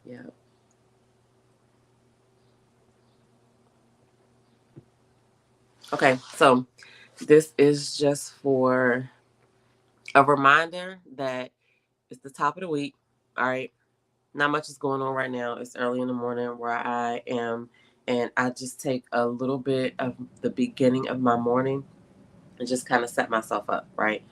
Yeah. Okay, so this is just for a reminder that it's the top of the week. All right. Not much is going on right now. It's early in the morning where I am, and I just take a little bit of the beginning of my morning and just kind of set myself up, right?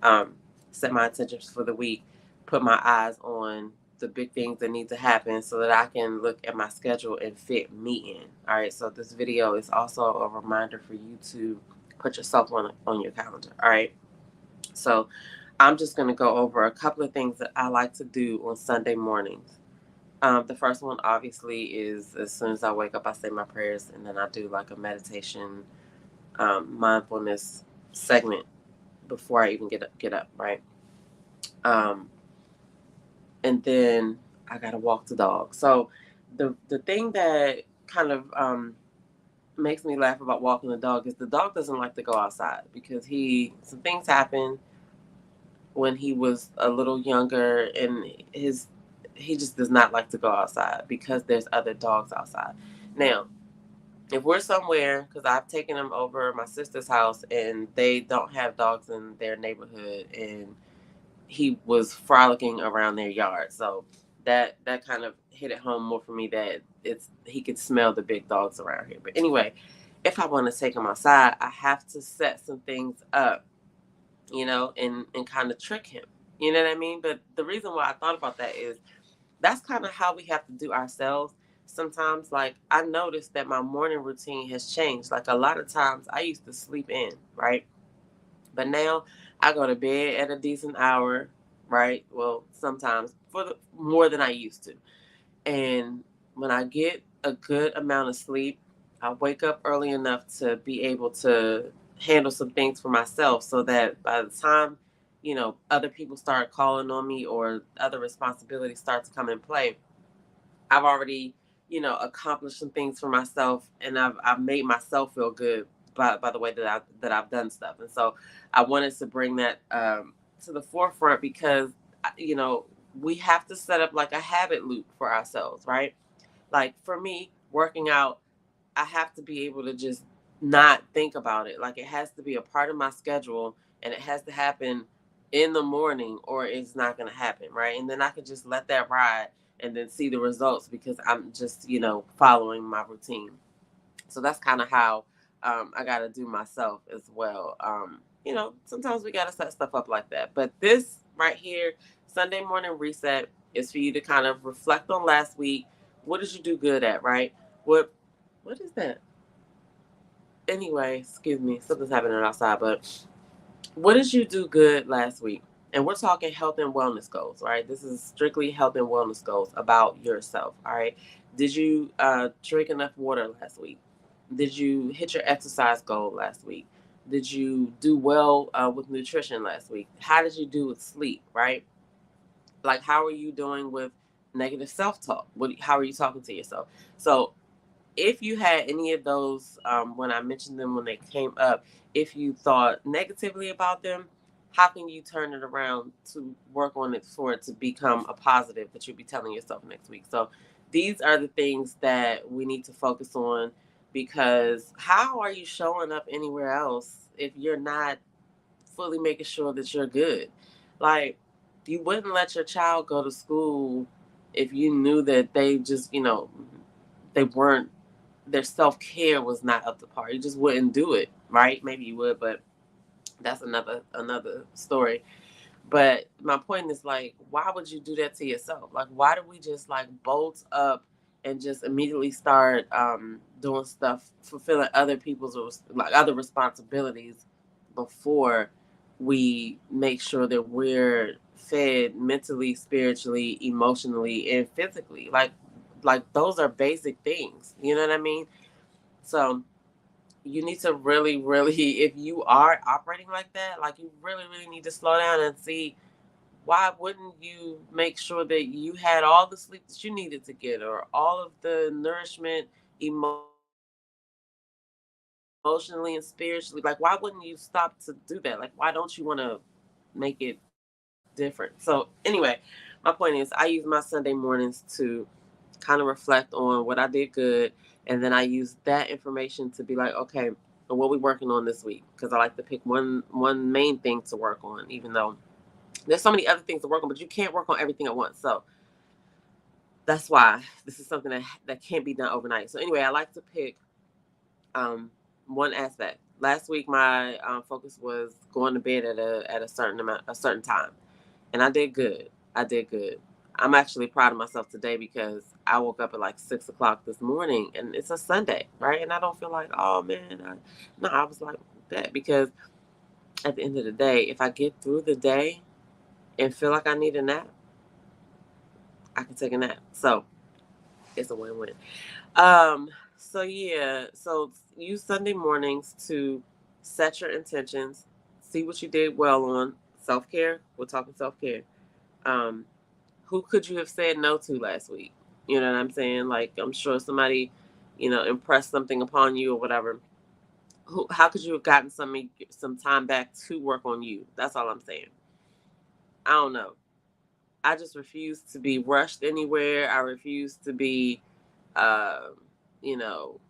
Um, Set my intentions for the week, put my eyes on the big things that need to happen so that I can look at my schedule and fit me in. All right. So this video is also a reminder for you to put yourself on your calendar. All right. So I'm just going to go over a couple of things that I like to do on Sunday mornings. The first one, obviously, is as soon as I wake up, I say my prayers, and then I do like a meditation, mindfulness segment before I even get up, right? Um, and then I gotta walk the dog. So the thing that kind of makes me laugh about walking the dog is the dog doesn't like to go outside because some things happen when he was a little younger, and he just does not like to go outside because there's other dogs outside. Now, if we're somewhere, because I've taken him over my sister's house and they don't have dogs in their neighborhood, and he was frolicking around their yard, so that kind of hit it home more for me that he could smell the big dogs around here. But anyway, if I want to take him outside, I have to set some things up, and kind of trick him. You know what I mean? But the reason why I thought about that is that's kind of how we have to do ourselves sometimes. Like, I noticed that my morning routine has changed. Like, a lot of times I used to sleep in, right? But now I go to bed at a decent hour, right? Well, sometimes more than I used to. And when I get a good amount of sleep, I wake up early enough to be able to handle some things for myself so that by the time, other people start calling on me or other responsibilities start to come in play, I've already, accomplished some things for myself, and I've made myself feel good by the way that I've done stuff. And so I wanted to bring that to the forefront because, you know, we have to set up like a habit loop for ourselves, right? Like for me, working out, I have to be able to just not think about it. Like, it has to be a part of my schedule, and it has to happen in the morning or it's not going to happen, right? And then I can just let that ride and then see the results because I'm just, following my routine. So that's kind of how I got to do myself as well. Sometimes we got to set stuff up like that. But this right here, Sunday morning reset, is for you to kind of reflect on last week. What did you do good at, right? What is that? Anyway, excuse me, something's happening outside, but what did you do good last week? And we're talking health and wellness goals, right? This is strictly health and wellness goals about yourself, all right? Did you drink enough water last week? Did you hit your exercise goal last week? Did you do well with nutrition last week? How did you do with sleep, right? Like, how are you doing with negative self-talk? How are you talking to yourself? So if you had any of those, when I mentioned them when they came up, if you thought negatively about them, how can you turn it around to work on it for it to become a positive that you'll be telling yourself next week? So these are the things that we need to focus on, because how are you showing up anywhere else if you're not fully making sure that you're good? Like, you wouldn't let your child go to school if you knew that they just, they weren't, their self care was not up to par. You just wouldn't do it, right? Maybe you would, but that's another story. But my point is, like, why would you do that to yourself? Like, why do we just like bolt up and just immediately start doing stuff, fulfilling other people's like other responsibilities before we make sure that we're fed mentally, spiritually, emotionally, and physically? Like those are basic things. You know what I mean? So you need to really, really, if you are operating like that, like, you really, really need to slow down and see, why wouldn't you make sure that you had all the sleep that you needed to get, or all of the nourishment emotionally and spiritually? Like, why wouldn't you stop to do that? Like, why don't you want to make it different? So anyway, my point is, I use my Sunday mornings to kind of reflect on what I did good, and then I use that information to be like, okay, what we working on this week? Because I like to pick one main thing to work on, even though there's so many other things to work on, but you can't work on everything at once. So that's why this is something that can't be done overnight. So anyway, I like to pick one aspect. Last week, my focus was going to bed at a certain time, and I did good. I did good. I'm actually proud of myself today because I woke up at like 6 o'clock this morning, and it's a Sunday, right? And I don't feel like, oh man, no. I was like that because at the end of the day, if I get through the day and feel like I need a nap, I can take a nap. So it's a win-win. So yeah, so use Sunday mornings to set your intentions, see what you did well on self-care. We're talking self-care. Um, who could you have said no to last week? You know what I'm saying? Like, I'm sure somebody, impressed something upon you or whatever. How could you have gotten some time back to work on you? That's all I'm saying. I don't know. I just refuse to be rushed anywhere. I refuse to be, uh, you know,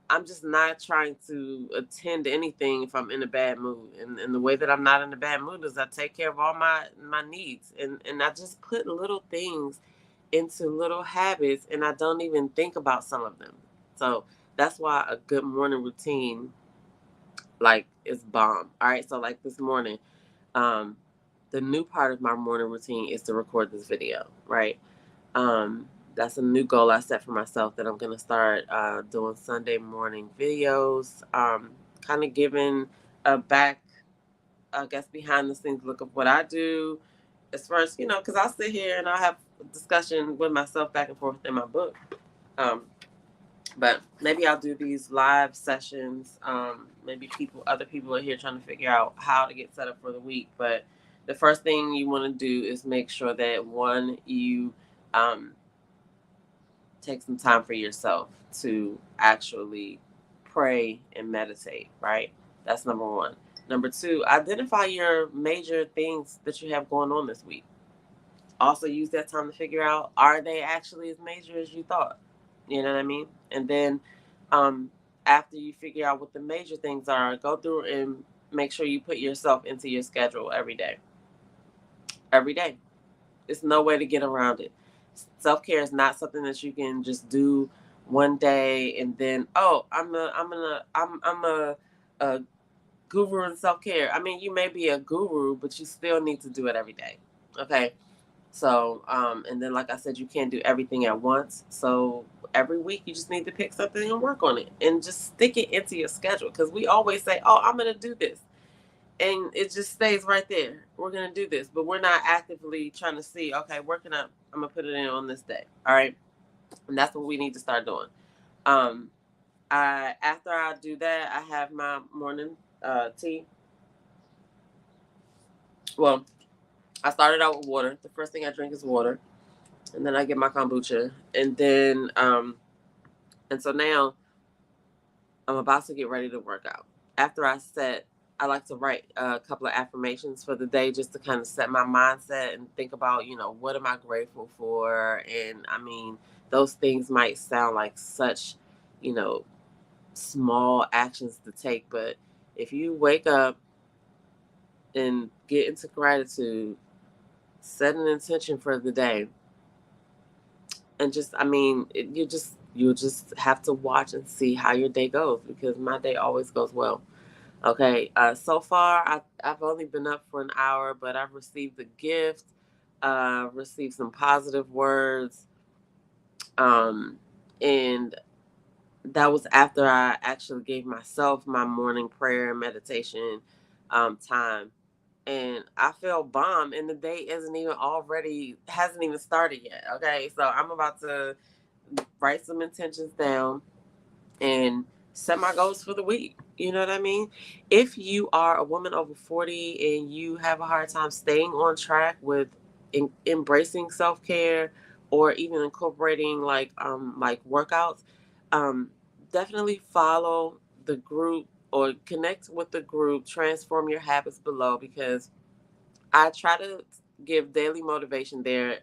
I'm just not trying to attend anything if I'm in a bad mood. And the way that I'm not in a bad mood is I take care of all my needs. And I just put little things into little habits and I don't even think about some of them. So that's why a good morning routine like is bomb. All right. So like this morning, um, the new part of my morning routine is to record this video, right? Um, that's a new goal I set for myself that I'm gonna start doing Sunday morning videos. Kind of giving a back, I guess, behind the scenes look of what I do. As far as because I'll sit here and I'll have a discussion with myself back and forth in my book. Um, but maybe I'll do these live sessions. Maybe other people are here trying to figure out how to get set up for the week. But the first thing you want to do is make sure that one, you um, take some time for yourself to actually pray and meditate, right? That's number one. Number two, identify your major things that you have going on this week. Also, use that time to figure out, are they actually as major as you thought? You know what I mean? And then um, after you figure out what the major things are, go through and make sure you put yourself into your schedule every day. Every day. There's no way to get around it. Self care is not something that you can just do one day and then, oh, I'm a guru in self care. I mean, you may be a guru, but you still need to do it every day. Okay. So, and then like I said, you can't do everything at once. So every week you just need to pick something and work on it and just stick it into your schedule. Because we always say, oh, I'm gonna do this, and it just stays right there. We're gonna do this, but we're not actively trying to see, okay, working up, I'm gonna put it in on this day. All right. And that's what we need to start doing. um I After I do that, I have my morning tea. Well, I started out with water. The first thing I drink is water, and then I get my kombucha, and then and so now I'm about to get ready to work out. After I like to write a couple of affirmations for the day just to kind of set my mindset and think about, what am I grateful for? And I mean, those things might sound like such, you know, small actions to take, but if you wake up and get into gratitude, set an intention for the day, and just, I mean, you'll just have to watch and see how your day goes because my day always goes well. Okay, so far I've only been up for an hour, but I've received a gift, received some positive words, um, and that was after I actually gave myself my morning prayer and meditation time, and I feel bomb, and the day hasn't even started yet. Okay, so I'm about to write some intentions down and set my goals for the week. You know what I mean? If you are a woman over 40 and you have a hard time staying on track with embracing self-care or even incorporating like workouts, um definitely follow the group or connect with the group Transform Your Habits below, because I try to give daily motivation there,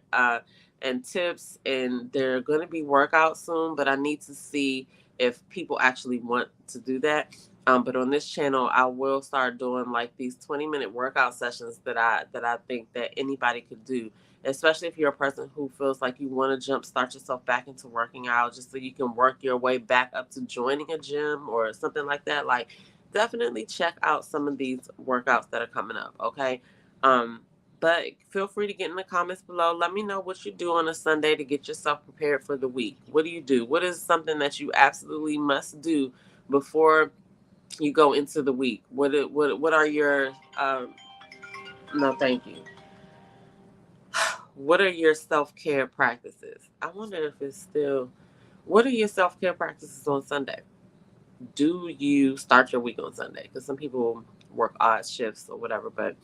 and tips, and they're going to be workouts soon, but I need to see if people actually want to do that. But on this channel, I will start doing like these 20-minute workout sessions that I think that anybody could do, especially if you're a person who feels like you want to jumpstart yourself back into working out, just so you can work your way back up to joining a gym or something like that. Like, definitely check out some of these workouts that are coming up. Okay. Um, but feel free to get in the comments below. Let me know what you do on a Sunday to get yourself prepared for the week. What do you do? What is something that you absolutely must do before you go into the week? What are your no, thank you. What are your self-care practices? I wonder if it's still, what are your self-care practices on Sunday? Do you start your week on Sunday? Because some people work odd shifts or whatever. But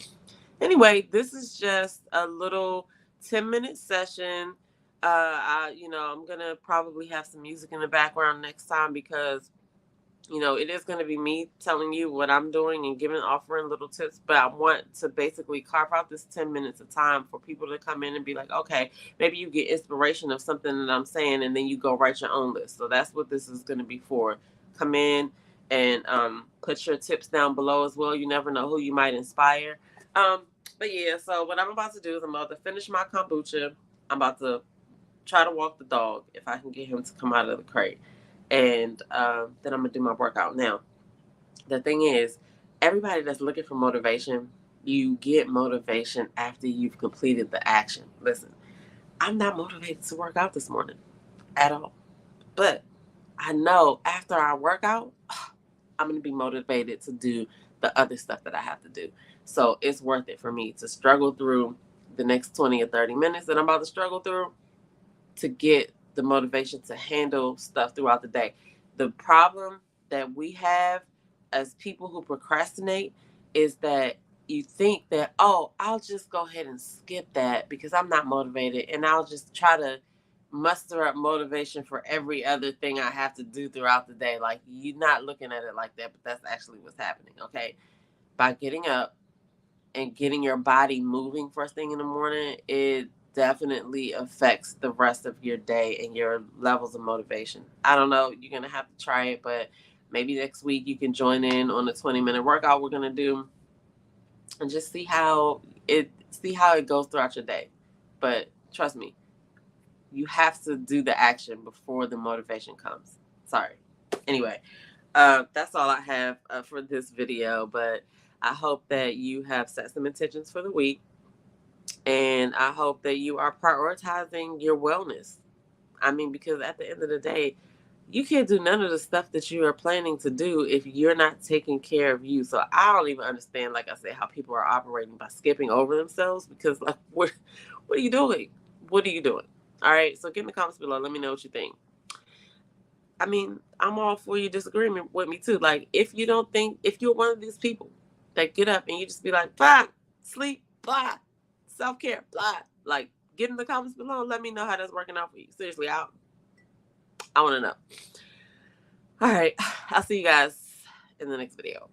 anyway, this is just a little 10-minute session. I'm gonna probably have some music in the background next time, because it is going to be me telling you what I'm doing and offering little tips, but I want to basically carve out this 10 minutes of time for people to come in and be like, okay, maybe you get inspiration of something that I'm saying, and then you go write your own list. So that's what this is going to be for. Come in and put your tips down below as well. You never know who you might inspire. But yeah, so what I'm about to do is I'm about to finish my kombucha. I'm about to try to walk the dog if I can get him to come out of the crate. And then I'm going to do my workout. Now, the thing is, everybody that's looking for motivation, you get motivation after you've completed the action. Listen, I'm not motivated to work out this morning at all. But I know after I work out, I'm going to be motivated to do the other stuff that I have to do. So it's worth it for me to struggle through the next 20 or 30 minutes that I'm about to struggle through to get the motivation to handle stuff throughout the day. The problem that we have as people who procrastinate is that you think that, oh, I'll just go ahead and skip that because I'm not motivated, and I'll just try to muster up motivation for every other thing I have to do throughout the day. Like, you're not looking at it like that, but that's actually what's happening. Okay. By getting up and getting your body moving first thing in the morning, it definitely affects the rest of your day and your levels of motivation. I don't know. You're going to have to try it, but maybe next week you can join in on the 20-minute workout we're going to do and just see how it goes throughout your day. But trust me, you have to do the action before the motivation comes. Sorry. Anyway, that's all I have for this video, but I hope that you have set some intentions for the week, and I hope that you are prioritizing your wellness. I mean, because at the end of the day, you can't do none of the stuff that you are planning to do if you're not taking care of you. So I don't even understand, like I said, how people are operating by skipping over themselves, because like, what are you doing? What are you doing? All right. So get in the comments below. Let me know what you think. I mean, I'm all for you disagreeing with me too. Like, if you're one of these people that get up and you just be like, blah, sleep, blah, self-care, blah, like, get in the comments below and let me know how that's working out for you. Seriously, I want to know. All right. I'll see you guys in the next video.